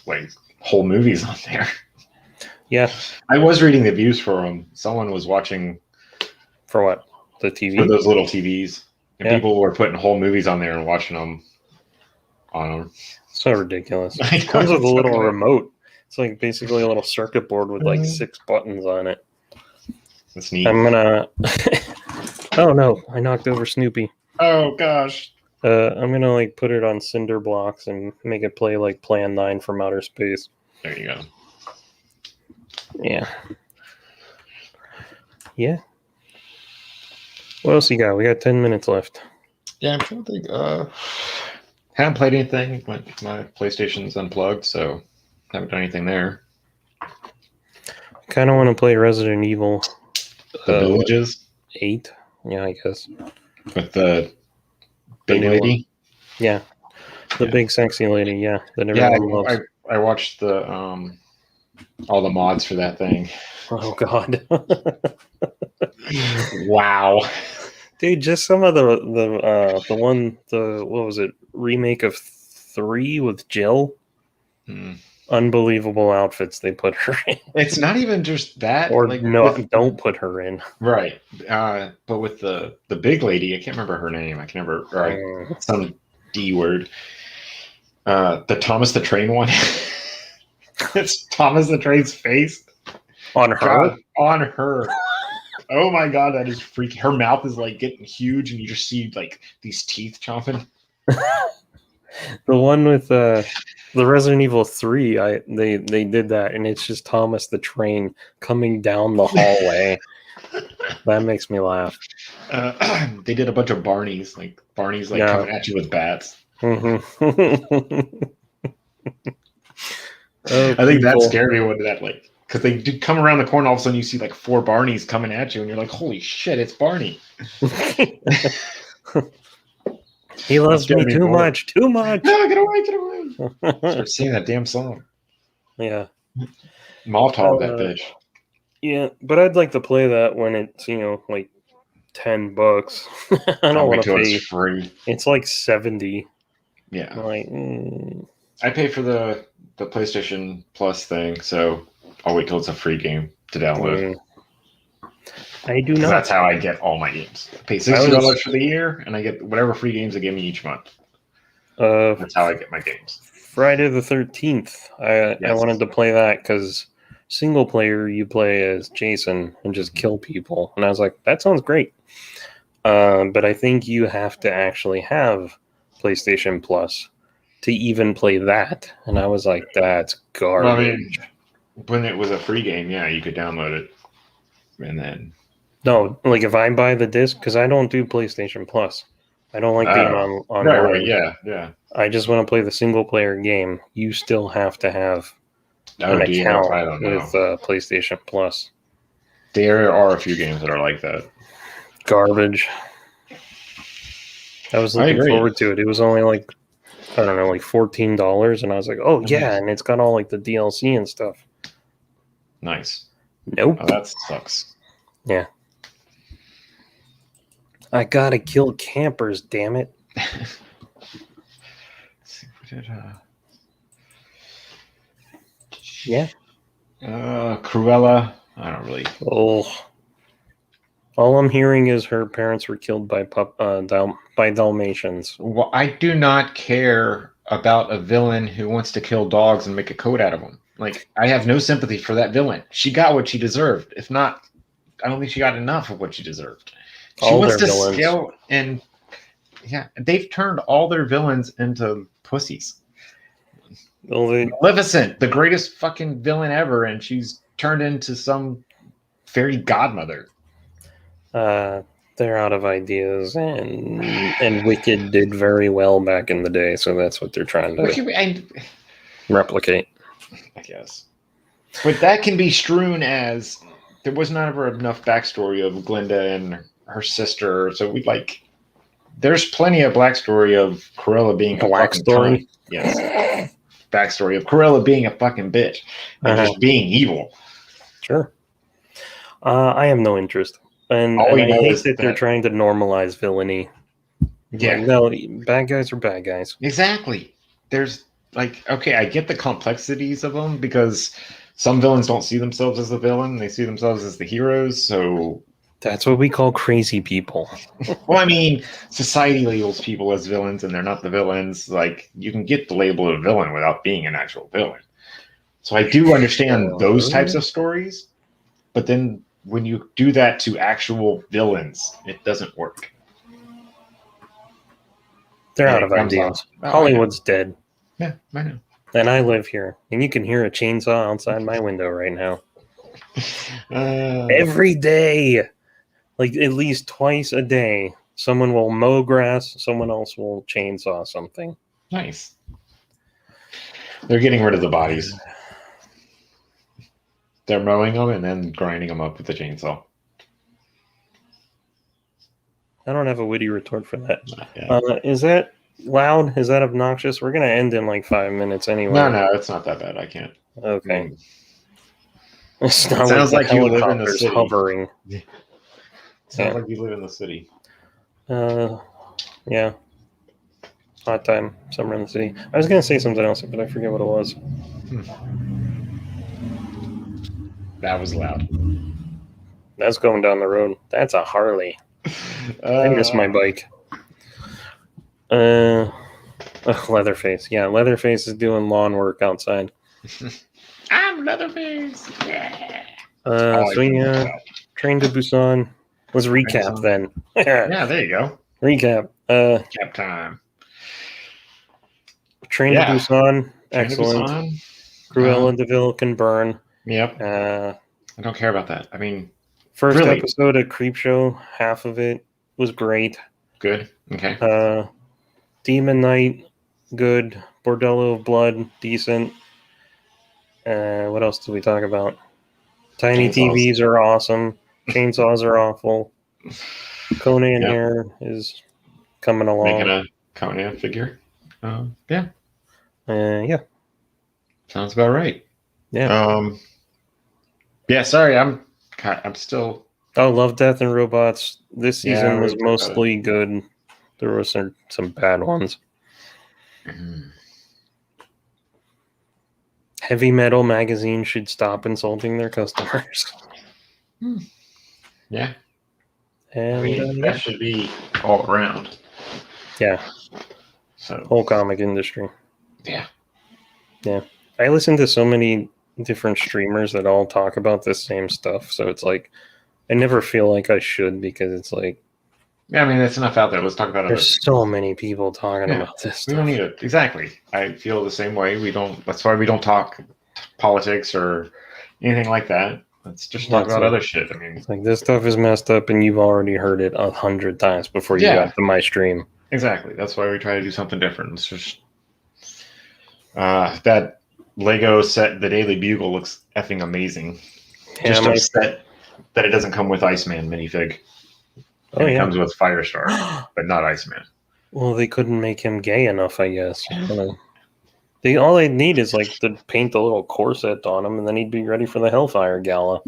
like whole movies on there. Yeah. I was reading the views for them. Someone was watching For what? The TV? for those little TVs, and Yeah. people were putting whole movies on there and watching them on them. So ridiculous. I It comes with a know, little so good. remote. It's like basically a little circuit board with like 6 buttons on it. That's neat. I'm gonna. Oh no! I knocked over Snoopy. Oh gosh. I'm gonna like put it on cinder blocks and make it play like Plan 9 from Outer Space. There you go. Yeah. Yeah. What else you got? We got 10 minutes left. Yeah, I'm trying to think. Haven't played anything. My PlayStation's unplugged, so haven't done anything there. Kind of want to play Resident Evil. The Villages? 8? Yeah, I guess. With the big new lady? one. Yeah. The big sexy lady, yeah. That everyone loves. I watched the all the mods for that thing. Oh god. Wow. Dude, just some of the what was it? Remake of 3 with Jill. Unbelievable outfits they put her in. It's not even just that. Or like, no, don't put her in. Right. But with the big lady, I can't remember her name. I can never. Or some D word. The Thomas the Train one. It's Thomas the Train's face on her. God, on her. Oh my god, that is freaky. Her mouth is like getting huge, and you just see like these teeth chomping. The one with the Resident Evil 3, they did that, and it's just Thomas the Train coming down the hallway. That makes me laugh. They did a bunch of Barneys, coming at you with bats. Mm-hmm. I think that scared me when that because they do come around the corner, all of a sudden you see like 4 Barneys coming at you, and you're like, "Holy shit, it's Barney!" He loves me too much, too much. No, get away! Start singing that damn song. Yeah, Molotov that bitch. Yeah, but I'd like to play that when it's like $10. I don't want to pay. It's free. It's like 70. Yeah. Like, I pay for the PlayStation Plus thing, so I'll wait till it's a free game to download. I do not. That's how I get all my games. I pay $60 for the year, and I get whatever free games they give me each month. That's how I get my games. Friday the 13th. I wanted to play that because single player you play as Jason and just kill people, and I was like, that sounds great. But I think you have to actually have PlayStation Plus to even play that, and I was like, that's garbage. Well, I mean, when it was a free game, yeah, you could download it, and then no, like if I buy the disc, because I don't do PlayStation Plus, I don't like being online. Right, yeah. I just want to play the single player game. You still have to have an account with PlayStation Plus. There are a few games that are like that. Garbage. I was looking forward to it. It was only like, I don't know, like $14, and I was like, oh yeah, and it's got all like the DLC and stuff. Nice. Nope. Oh, that sucks. Yeah. I gotta kill campers, damn it. Let's see, Yeah. Cruella. I don't really. Oh. All I'm hearing is her parents were killed by Dalmatians. Well, I do not care about a villain who wants to kill dogs and make a coat out of them. Like, I have no sympathy for that villain. She got what she deserved. If not, I don't think she got enough of what she deserved. She wants to scale, and yeah, they've turned all their villains into pussies. Maleficent, the greatest fucking villain ever, and she's turned into some fairy godmother. They're out of ideas, and Wicked did very well back in the day, so that's what they're trying to replicate. I guess. But that can be strewn as there was not ever enough backstory of Glinda and her sister, so there's plenty of backstory of Cruella being a fucking cunt. Yes. Backstory of Cruella being a fucking bitch and just being evil. Sure. I have no interest. And I hate that they're trying to normalize villainy. Yeah. Like, no, bad guys are bad guys. Exactly. There's like, okay, I get the complexities of them because some villains don't see themselves as the villain; they see themselves as the heroes. So, That's what we call crazy people. well, I mean, society labels people as villains, and they're not the villains. Like, you can get the label of villain without being an actual villain. So, I do understand those types of stories, but then when you do that to actual villains, it doesn't work. They're And out it of comes ideas. off. Oh, Hollywood's dead. Yeah, I know. And I live here. And you can hear a chainsaw outside my window right now. Every day. Like at least twice a day. Someone will mow grass, someone else will chainsaw something. Nice. They're getting rid of the bodies. They're mowing them and then grinding them up with the chainsaw. I don't have a witty retort for that. Yeah. Is that loud? Is that obnoxious? We're going to end in like 5 minutes anyway. No, it's not that bad. I can't. Okay. I mean, It's not it sounds like you live in the helicopter's city. hovering. Sounds like you live in the city. Yeah. Hot time, summer in the city. I was going to say something else, but I forget what it was. That was loud. That's going down the road. That's a Harley. I miss my bike. Leatherface. Yeah, Leatherface is doing lawn work outside. I'm Leatherface. Yeah. So yeah, Train to Busan. Let's recap then. Yeah, there you go. Recap. Recap time. Train to Busan. Excellent. Cruella de Vil can burn. Yep. I don't care about that. I mean, first episode of Creep Show, half of it was great. Good. Okay. Demon Knight, good. Bordello of Blood, decent. What else did we talk about? Tiny TVs are awesome. Chainsaws are awful. Conan here is coming along. Making a Conan figure. Yeah. Yeah. Sounds about right. Yeah. Yeah. Sorry, I'm still. Oh, Love, Death, and Robots. This season was mostly good. There were some bad ones. Heavy Metal Magazine should stop insulting their customers. Yeah. And I mean, that should be all around. Yeah. So whole comic industry. Yeah. Yeah. I listen to so many different streamers that all talk about the same stuff. So it's like, I never feel like I should because it's like, yeah, I mean, there's enough out there. Let's talk about it. There's so many people talking about this stuff. We don't need it. Exactly. I feel the same way. That's why we don't talk politics or anything like that. Let's just talk about other shit. I mean, it's like this stuff is messed up and you've already heard it 100 times before you got to my stream. Exactly. That's why we try to do something different. It's just that Lego set, the Daily Bugle, looks effing amazing. Yeah, just upset that it doesn't come with Iceman minifig. It comes with Firestar, but not Iceman. Well, they couldn't make him gay enough, I guess. All they need is like to paint a little corset on him, and then he'd be ready for the Hellfire Gala.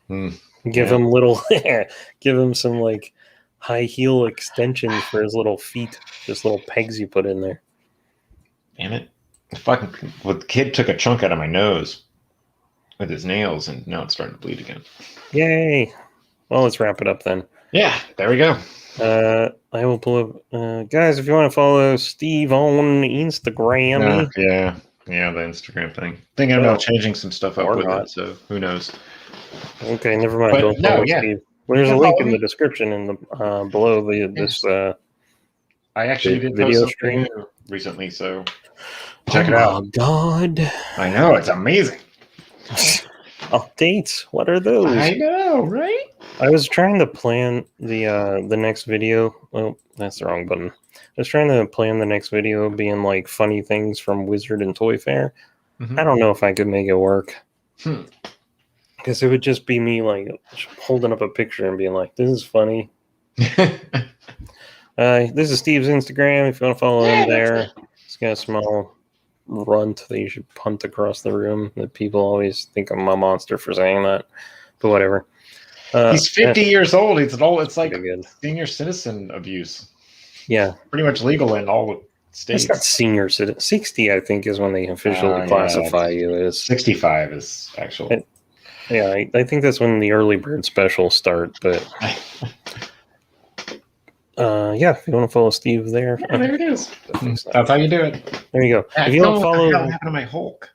Give him some like high heel extensions for his little feet, just little pegs you put in there. Damn it! The kid took a chunk out of my nose with his nails, and now it's starting to bleed again. Yay! Well, let's wrap it up then. Yeah, there we go. I will pull up, guys. If you want to follow Steve on Instagram, the Instagram thing. Thinking about changing some stuff up with it, so who knows? Okay, never mind. Don't follow Steve. There's a link in the description in the below this. I actually did video stream recently, so check it out. Oh God! I know, it's amazing. Updates? What are those? I know, right? I was trying to plan the next video. Oh, that's the wrong button. I was trying to plan the next video being like funny things from Wizard and Toy Fair. I don't know if I could make it work. Because it would just be me like holding up a picture and being like, "This is funny." This is Steve's Instagram. If you want to follow him there, he's got a small runt that you should punt across the room. That people always think I'm a monster for saying that, but whatever. He's 50 years old. It's like senior citizen abuse. Yeah. Pretty much legal in all the It's not states. senior citizen. 60, I think, is when they officially classify you as. 65 is actual. Yeah, I think that's when the early bird specials start. But yeah, if you want to follow Steve there. Yeah, there it is. That's how you do it. There you go. Yeah, If you don't what follow. the hell happened to my Hulk?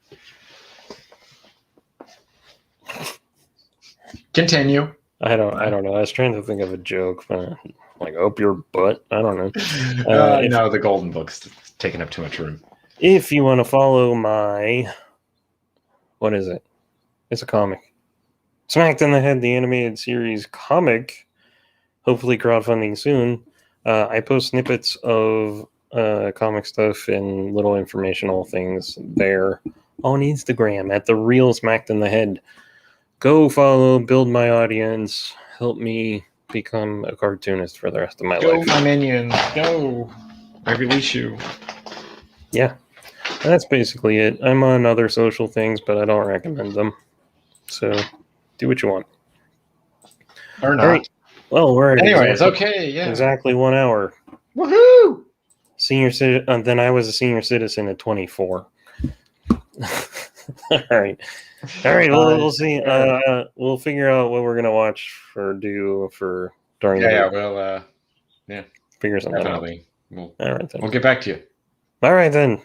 Continue. I don't know. I was trying to think of a joke, but like up your butt. I don't know. No, the Golden Book's taking up too much room. If you want to follow my, what is it? It's a comic. Smacked in the Head, the animated series comic. Hopefully crowdfunding soon. I post snippets of comic stuff and little informational things there on Instagram at the real Smacked in the Head. Go follow, build my audience, help me become a cartoonist for the rest of my life. Go, my minions. Go. I release you. Yeah. That's basically it. I'm on other social things, but I don't recommend them. So do what you want. Or not. All right. Well, we're at anyway, it's okay. Yeah. Exactly 1 hour. Woohoo! Senior citizen. Then I was a senior citizen at 24. All right. We'll see. We'll figure out what we're gonna watch or do for during. We'll figure something definitely. out. All right then. We'll get back to you. All right then.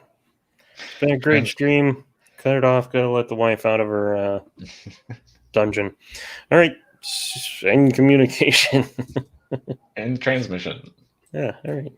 It's been a great stream. Cut it off. Gotta let the wife out of her dungeon. All right. End communication. And transmission. Yeah. All right.